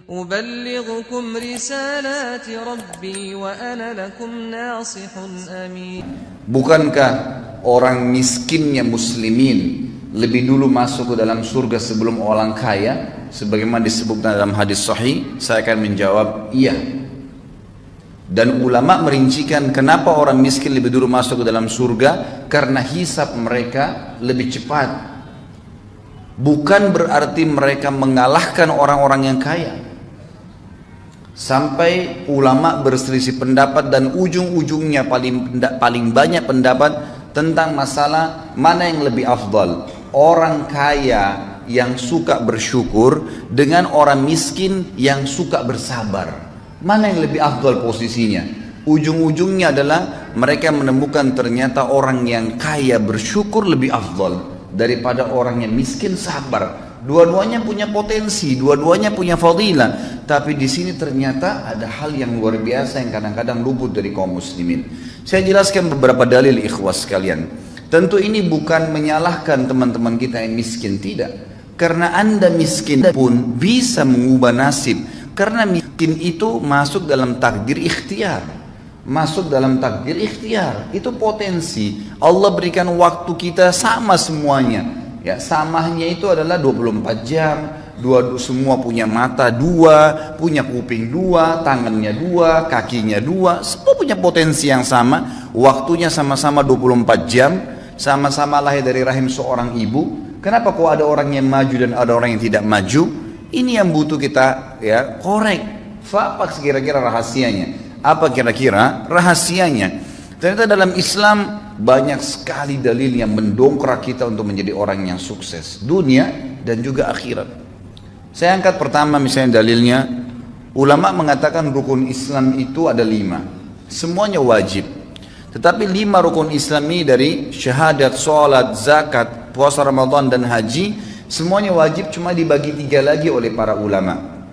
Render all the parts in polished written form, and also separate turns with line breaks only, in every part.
أبلغكم رسالات ربي وأنا لكم ناصح أمين.
Bukankah orang miskinnya muslimin lebih dulu masuk ke dalam surga sebelum orang kaya? Sebagaimana disebutkan dalam hadis sahih, saya akan menjawab iya. Dan ulama merincikan kenapa orang miskin lebih dulu masuk ke dalam surga, karena hisab mereka lebih cepat. Bukan berarti mereka mengalahkan orang-orang yang kaya. Sampai ulama berselisih pendapat dan ujung-ujungnya paling banyak pendapat tentang masalah mana yang lebih afdal. Orang kaya yang suka bersyukur dengan orang miskin yang suka bersabar. Mana yang lebih afdal posisinya? Ujung-ujungnya adalah mereka menemukan ternyata orang yang kaya bersyukur lebih afdal daripada orang yang miskin sabar. Dua-duanya punya potensi, dua-duanya punya fadilah, tapi di sini ternyata ada hal yang luar biasa yang kadang-kadang luput dari kaum muslimin. Saya jelaskan beberapa dalil ikhwas sekalian. Tentu ini bukan menyalahkan teman-teman kita yang miskin, tidak. Karena Anda miskin pun bisa mengubah nasib. Karena miskin itu masuk dalam takdir ikhtiar. Masuk dalam takdir ikhtiar. Itu potensi. Allah berikan waktu kita sama semuanya. Ya, samanya itu adalah 24 jam. Semua punya mata dua, punya kuping dua, tangannya dua, kakinya dua. Semua punya potensi yang sama. Waktunya sama-sama 24 jam. Sama-sama lahir dari rahim seorang ibu. Kenapa kok ada orang yang maju dan ada orang yang tidak maju? Ini yang butuh kita ya korek. Apa kira-kira rahasianya? Apa kira-kira rahasianya? Ternyata dalam Islam banyak sekali dalil yang mendongkrak kita untuk menjadi orang yang sukses dunia dan juga akhirat. Saya angkat pertama misalnya dalilnya, ulama mengatakan rukun Islam itu ada 5. Semuanya wajib. Tetapi 5 rukun Islam ini dari syahadat, salat, zakat, puasa Ramadan dan haji, semuanya wajib, cuma dibagi 3 lagi oleh para ulama.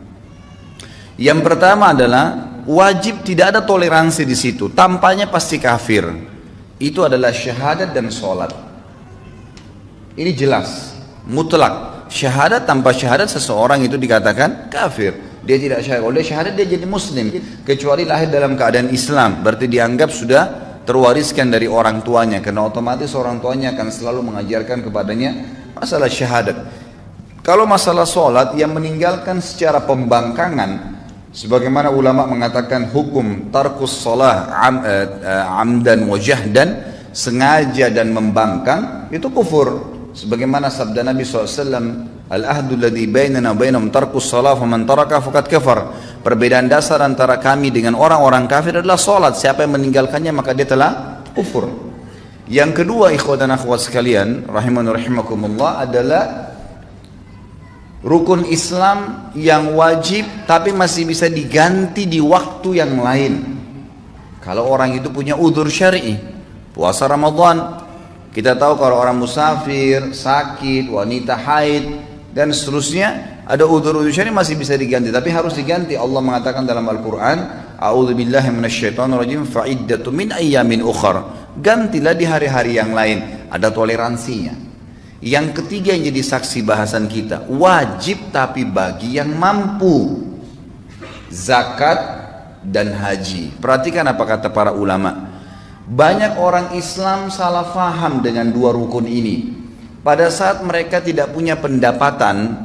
Yang pertama adalah wajib, tidak ada toleransi di situ, tampaknya pasti kafir. Itu adalah syahadat dan salat. Ini jelas, mutlak. Syahadat, tanpa syahadat seseorang itu dikatakan kafir. Dia tidak syahadat. Kalau dia syahadat dia jadi muslim, kecuali lahir dalam keadaan Islam, berarti dianggap sudah terwariskan dari orang tuanya, karena otomatis orang tuanya akan selalu mengajarkan kepadanya masalah syahadat. Kalau masalah sholat, yang meninggalkan secara pembangkangan, sebagaimana ulama mengatakan hukum tarkus sholah amdan wa jahdan, sengaja dan membangkang, itu kufur. Sebagaimana sabda Nabi SAW, al-ahdu alladhi bainana bainahum tarkus sholah faman taraka faqad kafar. Perbedaan dasar antara kami dengan orang-orang kafir adalah sholat. Siapa yang meninggalkannya maka dia telah kufur. Yang kedua, ikhwan dan akhwat sekalian, rahimani rahimakumullah, adalah rukun Islam yang wajib tapi masih bisa diganti di waktu yang lain. Kalau orang itu punya udzur syar'i, puasa Ramadan, kita tahu kalau orang musafir, sakit, wanita haid dan seterusnya, ada udzur-udzur syar'i masih bisa diganti, tapi harus diganti. Allah mengatakan dalam Al-Quran, a'udzubillahi minasyaitonirrajim, fa'iddatu min ayyamin ukhar. Gantilah di hari-hari yang lain, ada toleransinya. Yang ketiga yang jadi saksi bahasan kita, wajib tapi bagi yang mampu, zakat dan haji. Perhatikan apa kata para ulama. Banyak orang Islam salah faham dengan 2 rukun ini. Pada saat mereka tidak punya pendapatan,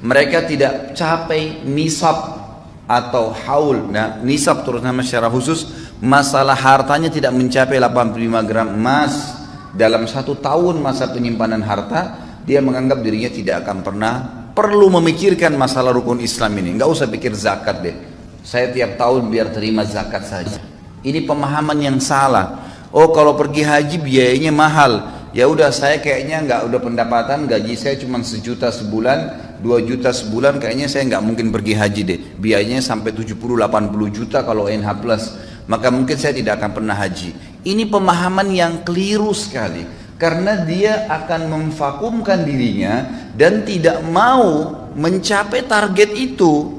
mereka tidak capai nisab atau haul. Nah, nisab terutama secara khusus, masalah hartanya tidak mencapai 85 gram emas dalam 1 tahun masa penyimpanan harta, dia menganggap dirinya tidak akan pernah perlu memikirkan masalah rukun Islam ini. Nggak usah pikir zakat deh, saya tiap tahun biar terima zakat saja. Ini pemahaman yang salah. Oh, kalau pergi haji biayanya mahal, ya udah saya kayaknya nggak, udah pendapatan gaji saya cuma 1 juta sebulan, 2 juta sebulan, kayaknya saya nggak mungkin pergi haji deh, biayanya sampai 70-80 juta kalau NH plus, maka mungkin saya tidak akan pernah haji. Ini pemahaman yang keliru sekali, karena dia akan memvakumkan dirinya dan tidak mau mencapai target itu.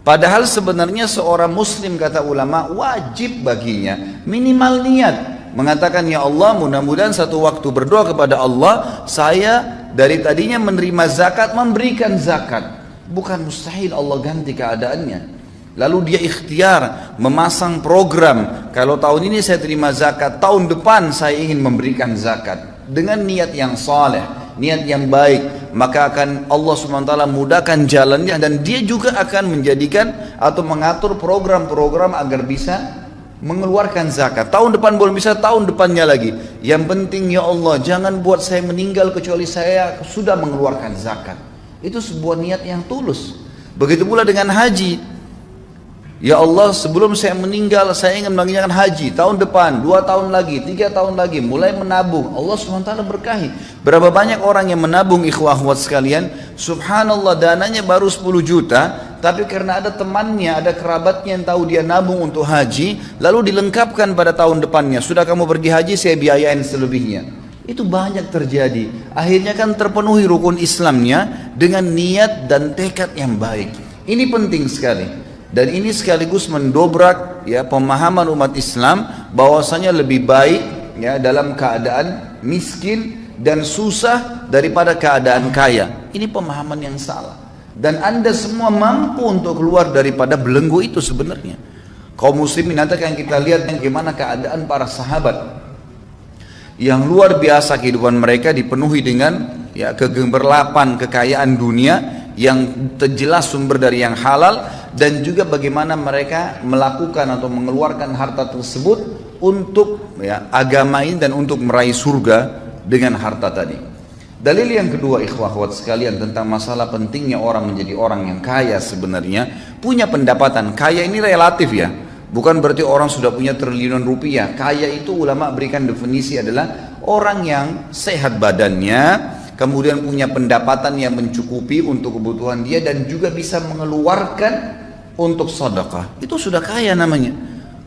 Padahal sebenarnya seorang muslim, kata ulama, wajib baginya minimal niat, mengatakan, ya Allah, mudah-mudahan satu waktu berdoa kepada Allah, saya dari tadinya menerima zakat, memberikan zakat. bukan mustahil Allah ganti keadaannya. Lalu dia ikhtiar memasang program, kalau tahun ini saya terima zakat, tahun depan saya ingin memberikan zakat. Dengan niat yang saleh, niat yang baik, maka akan Allah SWT mudahkan jalannya, dan dia juga akan menjadikan atau mengatur program-program agar bisa mengeluarkan zakat. Tahun depan belum bisa, tahun depannya lagi. Yang penting ya Allah, jangan buat saya meninggal kecuali saya sudah mengeluarkan zakat. Itu sebuah niat yang tulus. Begitu pula dengan haji. Ya Allah, sebelum saya meninggal saya ingin mengerjakan haji tahun depan, 2 tahun lagi, 3 tahun lagi, mulai menabung. Allah SWT berkahi. Berapa banyak orang yang menabung, ikhwah akhwat sekalian, subhanallah, dananya baru 10 juta, tapi karena ada temannya, ada kerabatnya yang tahu dia nabung untuk haji, lalu dilengkapkan pada tahun depannya, sudah kamu pergi haji saya biayain selebihnya. Itu banyak terjadi. Akhirnya kan terpenuhi rukun Islamnya dengan niat dan tekad yang baik. Ini penting sekali. Dan ini sekaligus mendobrak ya pemahaman umat Islam bahwasanya lebih baik ya dalam keadaan miskin dan susah daripada keadaan kaya. Ini pemahaman yang salah. Dan Anda semua mampu untuk keluar daripada belenggu itu sebenarnya. Kaum muslimin, nanti akan kita lihat bagaimana keadaan para sahabat yang luar biasa, kehidupan mereka dipenuhi dengan ya kegemerlapan kekayaan dunia yang terjelas sumber dari yang halal, dan juga bagaimana mereka melakukan atau mengeluarkan harta tersebut untuk ya, agama ini dan untuk meraih surga dengan harta tadi. Dalil yang kedua, ikhwah akhwat sekalian, tentang masalah pentingnya orang menjadi orang yang kaya sebenarnya, punya pendapatan. Kaya ini relatif ya, bukan berarti orang sudah punya triliunan rupiah. Kaya itu ulama berikan definisi adalah orang yang sehat badannya, kemudian punya pendapatan yang mencukupi untuk kebutuhan dia, dan juga bisa mengeluarkan untuk sedekah. Itu sudah kaya namanya,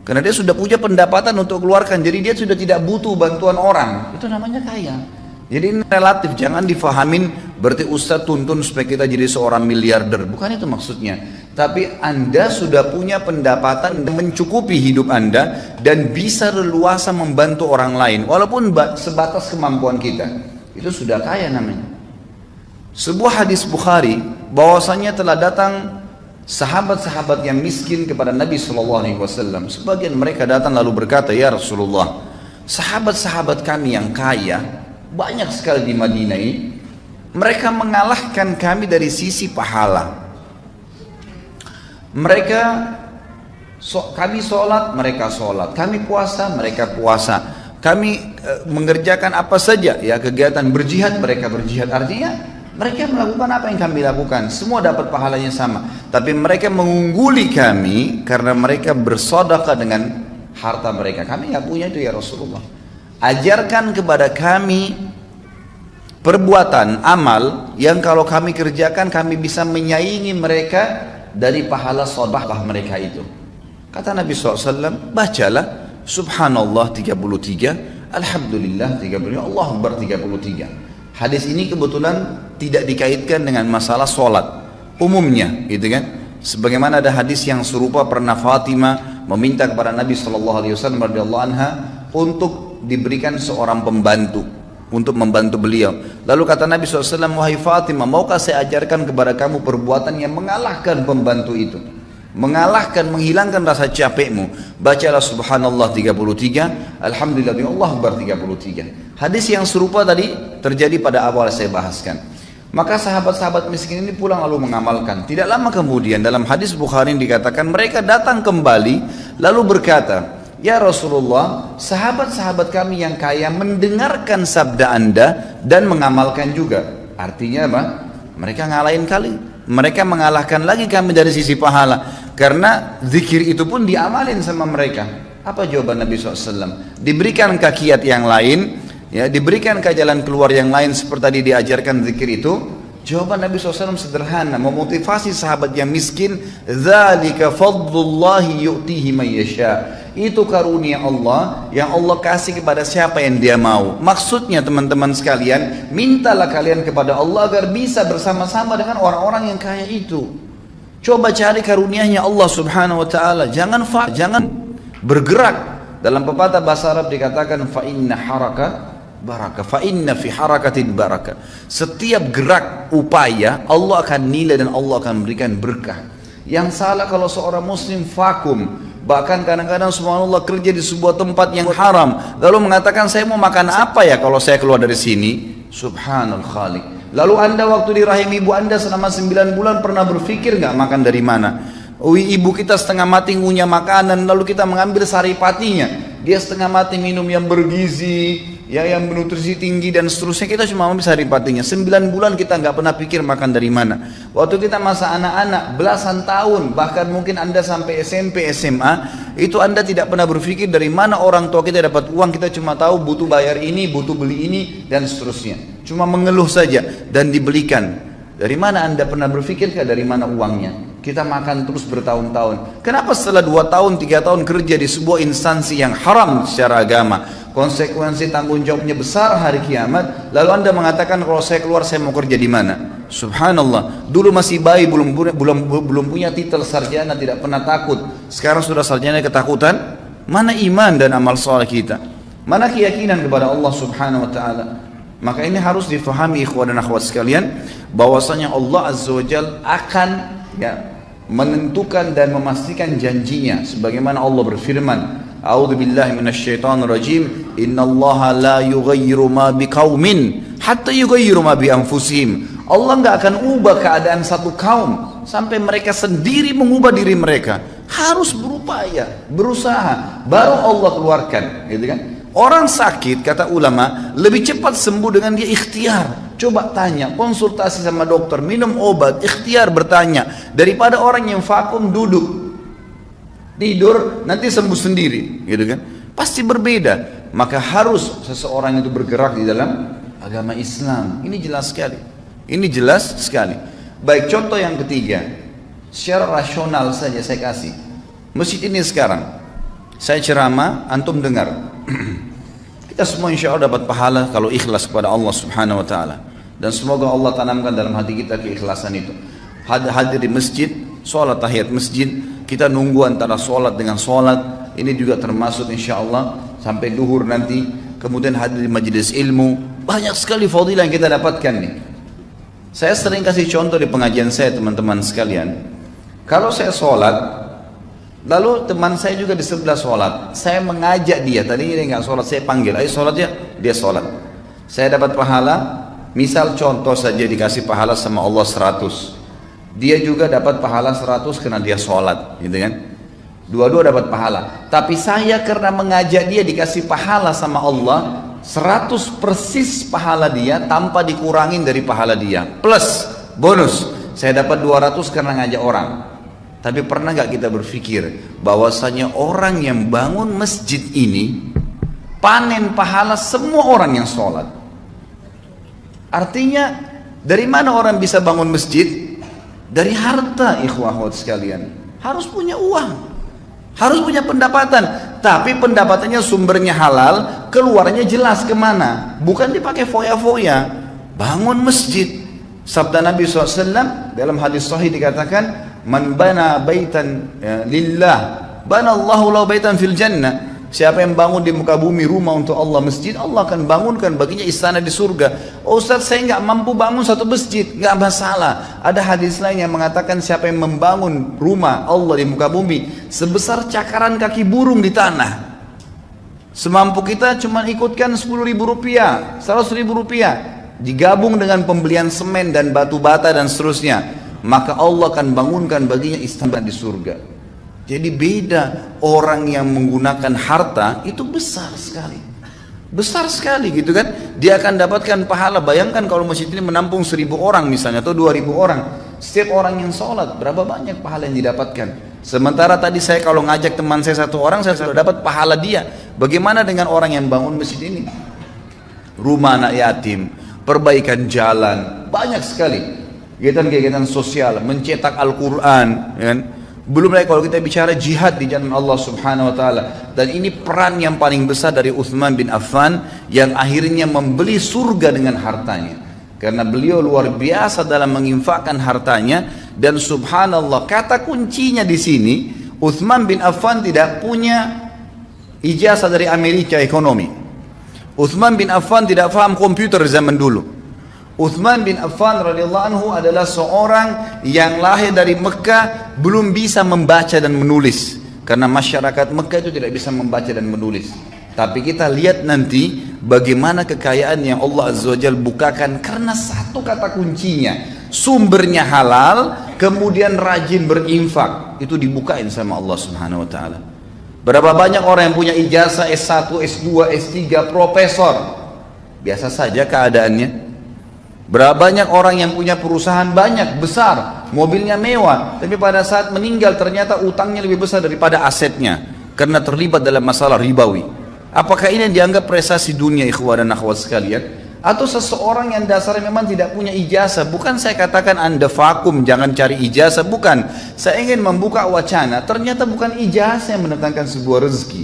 karena dia sudah punya pendapatan untuk keluarkan, jadi dia sudah tidak butuh bantuan orang. Itu namanya kaya. Jadi ini relatif, jangan difahamin berarti Ustaz tuntun supaya kita jadi seorang miliarder, bukan itu maksudnya. Tapi Anda sudah punya pendapatan yang mencukupi hidup Anda dan bisa leluasa membantu orang lain walaupun sebatas kemampuan kita. Itu sudah kaya namanya. Sebuah hadis Bukhari bahwasanya telah datang sahabat-sahabat yang miskin kepada Nabi SAW. Sebagian mereka datang lalu berkata, ya Rasulullah, sahabat-sahabat kami yang kaya banyak sekali di Madinah ini, mereka mengalahkan kami dari sisi pahala. Kami sholat, mereka sholat. Kami puasa, mereka puasa. Kami mengerjakan apa saja ya kegiatan berjihad, mereka berjihad. Artinya mereka melakukan apa yang kami lakukan, semua dapat pahalanya sama. Tapi mereka mengungguli kami karena mereka bersedekah dengan harta mereka. Kami nggak punya itu ya Rasulullah. Ajarkan kepada kami perbuatan amal yang kalau kami kerjakan kami bisa menyaingi mereka dari pahala sedekah mereka itu. Kata Nabi SAW, bacalah Subhanallah 33, Alhamdulillah 33, Allah Akbar 33. Hadis ini kebetulan tidak dikaitkan dengan masalah sholat umumnya, gitu kan? Sebagaimana ada hadis yang serupa, pernah Fatimah meminta kepada Nabi SAW radhiyallahu anha untuk diberikan seorang pembantu untuk membantu beliau. Lalu kata Nabi SAW, wahai Fatimah, maukah saya ajarkan kepada kamu perbuatan yang mengalahkan pembantu itu, mengalahkan, menghilangkan rasa capekmu? Bacalah Subhanallah 33, Alhamdulillah, Allah Akbar 33. Hadis yang serupa tadi terjadi pada awal saya bahaskan. Maka sahabat-sahabat miskin ini pulang lalu mengamalkan. Tidak lama kemudian dalam hadis Bukhari dikatakan mereka datang kembali lalu berkata, ya Rasulullah, sahabat-sahabat kami yang kaya mendengarkan sabda Anda dan mengamalkan juga. Artinya apa? Mereka ngalahin kali. Mereka mengalahkan lagi kami dari sisi pahala. Karena zikir itu pun diamalin sama mereka. Apa jawaban Nabi SAW? Diberikan kakiat yang lain, ya, diberikan ke jalan keluar yang lain seperti tadi diajarkan zikir itu. Jawaban Nabi SAW sederhana, memotivasi sahabat yang miskin, dzalika fadlullahi yu'tihi man yasha. Itu karunia Allah yang Allah kasih kepada siapa yang dia mau. Maksudnya teman-teman sekalian, mintalah kalian kepada Allah agar bisa bersama-sama dengan orang-orang yang kaya itu. Coba cari karunianya Allah Subhanahu wa taala. Jangan bergerak. Dalam pepatah bahasa Arab dikatakan fa inna haraka barakah. Fa inna fi harakatin barakah. Setiap gerak upaya Allah akan nilai dan Allah akan berikan berkah. Yang salah kalau seorang muslim vakum, bahkan kadang-kadang subhanallah kerja di sebuah tempat yang haram, lalu mengatakan saya mau makan apa ya kalau saya keluar dari sini. Subhanal Khaliq. Lalu anda waktu di rahim ibu anda selama 9 bulan pernah berpikir nggak makan dari mana? Ibu kita setengah mati ngunyah makanan, lalu kita mengambil saripatinya. Dia setengah mati minum yang bergizi, ya, yang bernutrisi tinggi dan seterusnya. Kita cuma ambil saripatinya. 9 bulan kita nggak pernah pikir makan dari mana. Waktu kita masa anak-anak, belasan tahun, bahkan mungkin anda sampai SMP, SMA, itu anda tidak pernah berpikir dari mana orang tua kita dapat uang. Kita cuma tahu butuh bayar ini, butuh beli ini, dan seterusnya. Cuma mengeluh saja dan dibelikan. Dari mana anda pernah berpikirkah dari mana uangnya? Kita makan terus bertahun-tahun. Kenapa setelah 2 tahun, 3 tahun kerja di sebuah instansi yang haram secara agama, konsekuensi tanggung jawabnya besar hari kiamat, lalu anda mengatakan kalau saya keluar saya mau kerja di mana? Subhanallah. Dulu masih bayi, belum punya titel sarjana, tidak pernah takut. Sekarang sudah sarjana ketakutan. Mana iman dan amal saleh kita? Mana keyakinan kepada Allah Subhanahu wa taala? Maka ini harus difahami ikhwan dan akhwat sekalian, bahwasanya Allah Azza wa Jalla akan menentukan dan memastikan janjinya sebagaimana Allah berfirman, a'udzubillahi minasyaitonirrajim, innallaha la yughayyiru ma biqaumin hatta yughayyiru ma bi anfusihim. Allah enggak akan ubah keadaan satu kaum sampai mereka sendiri mengubah diri mereka. Harus berupaya, berusaha, baru Allah keluarkan, gitu kan? Orang sakit, kata ulama, lebih cepat sembuh dengan dia ikhtiar. Coba tanya, konsultasi sama dokter, minum obat, ikhtiar bertanya, daripada orang yang vakum duduk tidur nanti sembuh sendiri, gitu kan? Pasti berbeda. Maka harus seseorang itu bergerak di dalam agama Islam. Ini jelas sekali. Ini jelas sekali. Baik, contoh yang ketiga, secara rasional saja saya kasih. Masjid ini sekarang, saya ceramah, antum dengar. Kita semua insya Allah dapat pahala kalau ikhlas kepada Allah Subhanahu wa ta'ala. Dan semoga Allah tanamkan dalam hati kita keikhlasan itu. Hadir di masjid, sholat tahiyat masjid, kita nunggu antara sholat dengan sholat. Ini juga termasuk insya Allah sampai duhur nanti. Kemudian hadir di majelis ilmu. Banyak sekali fadilah yang kita dapatkan nih. Saya sering kasih contoh di pengajian saya teman-teman sekalian. Kalau saya sholat, lalu teman saya juga di sebelah sholat, saya mengajak dia, tadi dia nggak sholat, saya panggil, ayo sholat ya, dia sholat. Saya dapat pahala, misal contoh saja dikasih pahala sama Allah 100. Dia juga dapat pahala 100 karena dia sholat, gitu kan? Dua-dua dapat pahala. Tapi saya karena mengajak dia dikasih pahala sama Allah 100 persis pahala dia tanpa dikurangin dari pahala dia. Plus, bonus, saya dapat 200 karena ngajak orang. Tapi pernah gak kita berpikir bahwasanya orang yang bangun masjid ini panen pahala semua orang yang sholat? Artinya dari mana orang bisa bangun masjid? Dari harta, ikhwah sekalian. Harus punya uang, harus punya pendapatan. Tapi pendapatannya sumbernya halal, keluarnya jelas kemana, bukan dipakai foya-foya. Bangun masjid. Sabda Nabi SAW dalam hadis sahih dikatakan, man bana baitan lillah bana Allahu lahu baitan fil jannah. Siapa yang bangun di muka bumi rumah untuk Allah, masjid, Allah akan bangunkan baginya istana di surga. Oh Ustaz, saya nggak mampu bangun satu masjid, nggak masalah. Ada hadis lain yang mengatakan siapa yang membangun rumah Allah di muka bumi sebesar cakaran kaki burung di tanah, semampu kita cuma ikutkan 10.000 rupiah, 100.000 rupiah, digabung dengan pembelian semen dan batu bata dan seterusnya, maka Allah akan bangunkan baginya istana di surga. Jadi beda, orang yang menggunakan harta itu besar sekali gitu kan, dia akan dapatkan pahala. Bayangkan kalau masjid ini menampung 1.000 orang misalnya, atau 2.000 orang, setiap orang yang sholat berapa banyak pahala yang didapatkan. Sementara tadi saya kalau ngajak teman saya 1 orang, saya sudah dapat pahala dia. Bagaimana dengan orang yang bangun masjid ini? Rumah anak yatim, perbaikan jalan, banyak sekali kegiatan-kegiatan sosial, mencetak Al-Quran, ya kan? Belum lagi kalau kita bicara jihad di jalan Allah Subhanahu wa taala. Dan ini peran yang paling besar dari Uthman bin Affan yang akhirnya membeli surga dengan hartanya. Karena beliau luar biasa dalam menginfakkan hartanya. Dan subhanallah, kata kuncinya di sini, Uthman bin Affan tidak punya ijazah dari Amerika ekonomi. Uthman bin Affan tidak paham komputer zaman dulu. Uthman bin Affan radhiyallahu anhu adalah seorang yang lahir dari Mekah, belum bisa membaca dan menulis. Karena masyarakat Mekah itu tidak bisa membaca dan menulis. Tapi kita lihat nanti bagaimana kekayaan yang Allah Azza wa Jalla bukakan karena satu kata kuncinya. Sumbernya halal, kemudian rajin berinfak. Itu dibukain sama Allah Subhanahu wa taala. Berapa banyak orang yang punya ijazah S1, S2, S3, profesor. Biasa saja keadaannya. Berapa banyak orang yang punya perusahaan banyak, besar, mobilnya mewah, tapi pada saat meninggal ternyata utangnya lebih besar daripada asetnya karena terlibat dalam masalah ribawi. Apakah ini dianggap prestasi dunia, ikhwan dan akhwat sekalian? Atau seseorang yang dasarnya memang tidak punya ijazah? Bukan saya katakan Anda vakum, jangan cari ijazah, bukan. Saya ingin membuka wacana, ternyata bukan ijazah yang mendatangkan sebuah rezeki,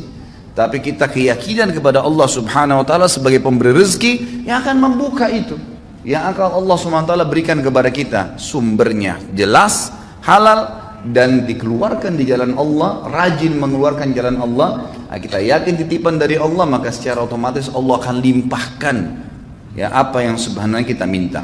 tapi kita keyakinan kepada Allah Subhanahu wa taala sebagai pemberi rezeki yang akan membuka itu. Yang akan Allah SWT berikan kepada kita sumbernya jelas, halal, dan dikeluarkan di jalan Allah, rajin mengeluarkan jalan Allah. Kita yakin titipan dari Allah, maka secara otomatis Allah akan limpahkan ya apa yang sebenarnya kita minta.